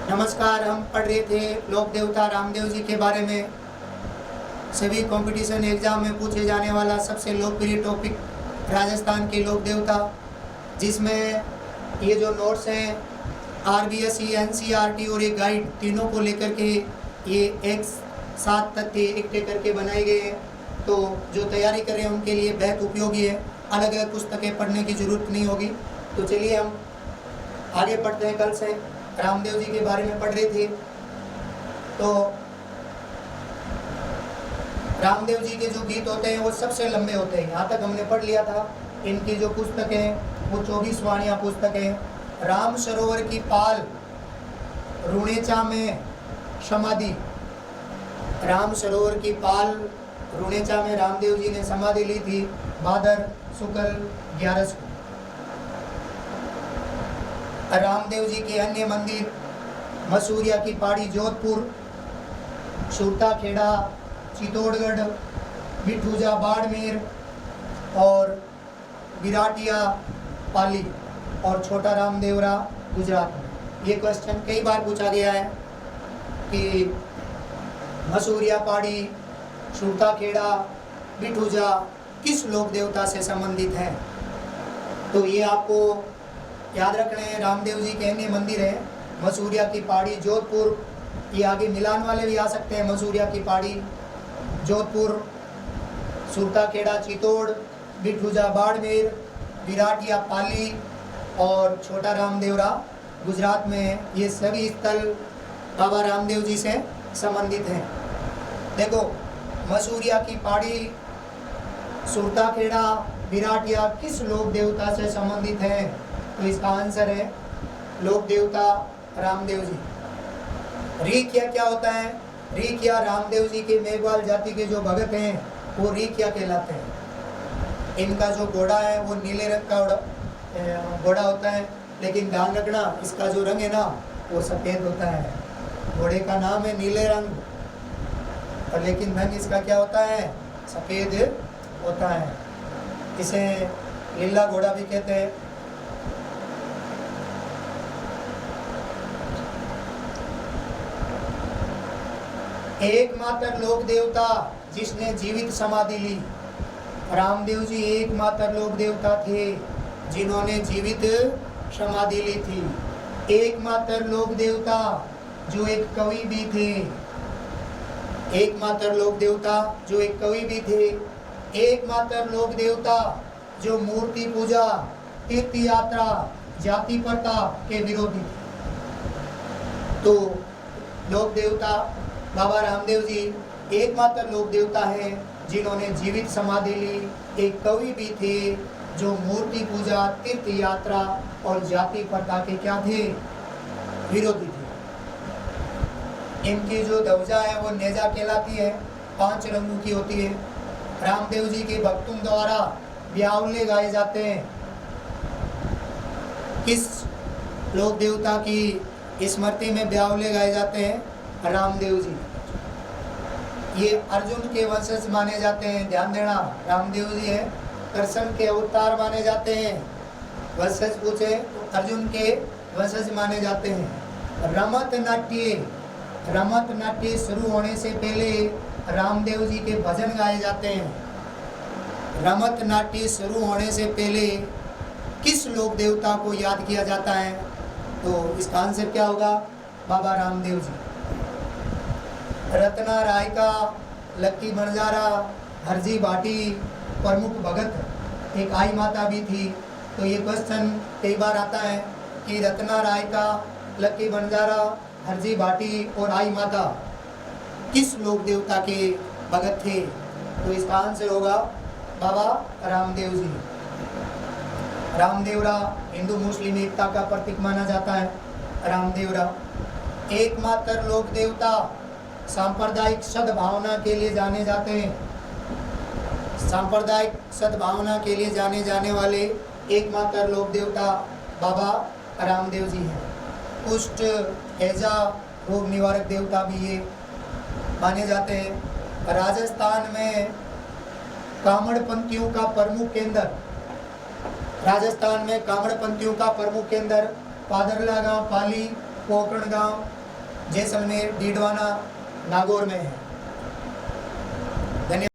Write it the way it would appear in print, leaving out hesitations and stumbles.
नमस्कार। हम पढ़ रहे थे लोक देवता रामदेव जी के बारे में। सभी कंपटीशन एग्जाम में पूछे जाने वाला सबसे लोकप्रिय टॉपिक राजस्थान के लोक देवता, जिसमें ये जो नोट्स हैं RBSE, NCERT और एक गाइड तीनों को लेकर के ये एक साथ तथ्य इकट्ठे करके बनाए गए हैं। तो जो तैयारी कर रहे हैं उनके लिए बेहद उपयोगी है। अलग अलग पुस्तकें पढ़ने की ज़रूरत नहीं होगी। तो चलिए हम आगे पढ़ते हैं। कल से रामदेव जी के बारे में पढ़ रहे थे। तो रामदेव जी के जो गीत होते हैं वो सबसे लंबे होते हैं। यहाँ तक हमने पढ़ लिया था। इनकी जो पुस्तक है वो 24 वाणियाँ पुस्तक है। राम सरोवर की पाल, रुणेचा में समाधि। राम सरोवर की पाल रुणेचा में रामदेव जी ने समाधि ली थी भादर शुक्ल 11 को। रामदेव जी के अन्य मंदिर मसूरिया की पहाड़ी जोधपुर, सुरता खेड़ा चित्तौड़गढ़, बिठूजा बाड़मेर और विराटिया पाली और छोटा रामदेवरा गुजरात। ये क्वेश्चन कई बार पूछा गया है कि मसूरिया पहाड़ी, सुरता खेड़ा, बिठूजा किस लोक देवता से संबंधित है। तो ये आपको याद रखने हैं। रामदेव जी के अन्य मंदिर है मसूरिया की पहाड़ी जोधपुर, ये आगे मिलान वाले भी आ सकते हैं। मसूरिया की पहाड़ी जोधपुर, सुरता खेड़ा चित्तौड़, बिठूजा बाड़मेर, विराटिया पाली और छोटा रामदेवरा गुजरात में। ये सभी स्थल बाबा रामदेव जी से संबंधित हैं। देखो, मसूरिया की पहाड़ी, सुरता खेड़ा, विराटिया किस लोक देवता से संबंधित है। तो इसका आंसर है लोक देवता रामदेव जी। रीखिया क्या होता है? रीखिया रामदेव जी के मेघवाल जाति के जो भगत हैं वो रीखिया कहलाते हैं। इनका जो घोड़ा है वो नीले रंग का घोड़ा होता है, लेकिन ध्यान रखना इसका जो रंग है ना वो सफ़ेद होता है। घोड़े का नाम है नीले रंग और लेकिन रंग इसका क्या होता है? सफ़ेद होता है। इसे लीला घोड़ा भी कहते हैं। एकमात्र लोक देवता जिसने जीवित समाधि ली। रामदेव जी एकमात्र लोक देवता थे जिन्होंने जीवित समाधि ली थी। एकमात्र लोक देवता जो एक कवि भी थे। एकमात्र लोक देवता जो एक कवि भी थे। एकमात्र लोक देवता जो मूर्ति पूजा, तीर्थ यात्रा, जाति प्रथा के विरोधी थे। तो लोक देवता बाबा रामदेव जी एकमात्र लोक देवता है जिन्होंने जीवित समाधि ली। एक कवि भी थे जो मूर्ति पूजा, तीर्थ यात्रा और जाति प्रथा के क्या थे? विरोधी थे। इनकी जो ध्वजा है वो नेजा कहलाती है, 5 रंगों की होती है। रामदेव जी के भक्तों द्वारा ब्यावले गाए जाते हैं। किस लोक देवता की स्मृति में ब्यावले गाए जाते हैं? रामदेव जी। ये अर्जुन के वंशज माने जाते हैं। ध्यान देना, रामदेव जी है कृष्ण के अवतार माने जाते हैं। वंशज पूछे तो अर्जुन के वंशज माने जाते हैं। रमत नाट्य शुरू होने से पहले रामदेव जी के भजन गाए जाते हैं। रमत नाट्य शुरू होने से पहले किस लोक देवता को याद किया जाता है? तो इसका आंसर क्या होगा? बाबा रामदेव जी। रत्ना राय का, लक्की बंजारा, हरजी भाटी प्रमुख भगत, एक आई माता भी थी। तो ये क्वेश्चन कई बार आता है कि रत्ना राय का, लक्की बंजारा, हरजी भाटी और आई माता किस लोक देवता के भगत थे? तो इसका आंसर होगा बाबा रामदेव जी। रामदेवरा हिंदू मुस्लिम एकता का प्रतीक माना जाता है। रामदेवरा एकमात्र लोक देवता सांप्रदायिक सद्भावना के लिए जाने जाते हैं। सांप्रदायिक सद्भावना के लिए जाने जाने वाले एकमात्र लोक देवता बाबा रामदेव जी हैं। कुष्ठ, हैजा रोग निवारक देवता भी ये माने जाते हैं। राजस्थान में कामड़पंथियों का प्रमुख केंद्र, राजस्थान में कामड़पंथियों का प्रमुख केंद्र पादरला गांव, पाली, कोकण गांव, जैसलमेर, डीडवाना, नागौर में है। धन्यवाद।